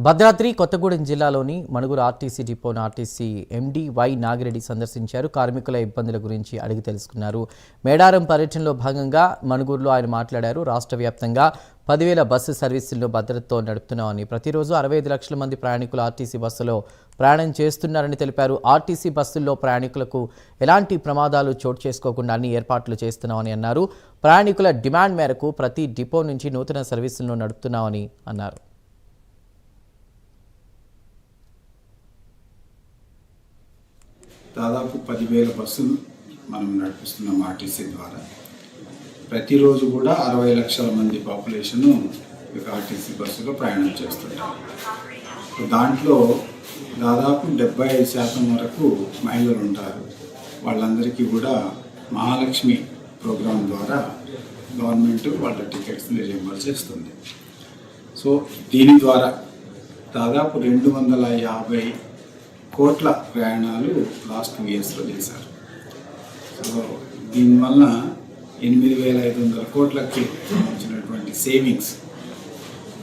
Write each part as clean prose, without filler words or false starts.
భద్రాద్రి కొత్తగూడెం జిల్లాలోని మణుగూరు ఆర్టీసీ డిపోను RTC MD Y Nagireddy సందర్శించారు. కార్మికుల ఇబ్బందుల గురించి అడిగి తెలుసుకున్నారు. మేడారం పర్యటనలో భాగంగా మణుగూరులో ఆయన మాట్లాడారు. రాష్ట్ర వ్యాప్తంగా 10,000 బస్సు సర్వీసులను భద్రతతో నడుపుతున్నామని, ప్రతిరోజు 65 లక్షల మంది ప్రయాణికులు ఆర్టీసీ బస్సులో ప్రయాణం చేస్తున్నారని తెలిపారు. ఆర్టీసీ బస్సుల్లో ప్రయాణికులకు ఎలాంటి ప్రమాదాలు చోటు చేసుకోకుండా అన్ని ఏర్పాట్లు చేస్తున్నామని అన్నారు. ప్రయాణికుల డిమాండ్ మేరకు ప్రతి డిపో నుంచి నూతన సర్వీసులను నడుపుతున్నామని అన్నారు. దాదాపు 10,000 బస్సులు మనం నడిపిస్తున్నాం ఆర్టీసీ ద్వారా. ప్రతిరోజు కూడా 60 లక్షల మంది పాపులేషను ఆర్టీసీ బస్సులో ప్రయాణం చేస్తుంటారు. దాంట్లో దాదాపు 75% వరకు మహిళలు ఉంటారు. వాళ్ళందరికీ కూడా మహాలక్ష్మి ప్రోగ్రాం ద్వారా గవర్నమెంట్ వాళ్ళ టికెట్స్ని రీయింబర్స్ చేస్తుంది. సో దీని ద్వారా దాదాపు 250 కోట్ల ప్రయాణాలు లాస్ట్ 2 ఇయర్స్లో చేశారు. సో దీనివల్ల 8,500 కోట్లకి సంబంధించినటువంటి సేవింగ్స్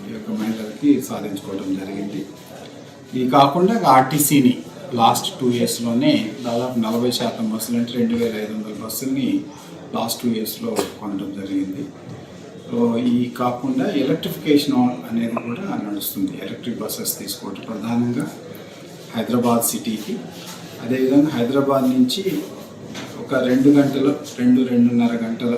ఈ యొక్క మహిళలకి సాధించుకోవడం జరిగింది. ఇది కాకుండా ఆర్టీసీని లాస్ట్ 2 ఇయర్స్లోనే దాదాపు 40% బస్సులు అంటే 2,500 బస్సుల్ని లాస్ట్ 2 ఇయర్స్లో కొనడం జరిగింది. సో ఈ కాకుండా ఎలక్ట్రిఫికేషన్ అనేది కూడా నడుస్తుంది. ఎలక్ట్రిక్ బస్సెస్ తీసుకోవడం ప్రధానంగా హైదరాబాద్ సిటీకి, అదేవిధంగా హైదరాబాద్ నుంచి ఒక 2-2.5 గంటల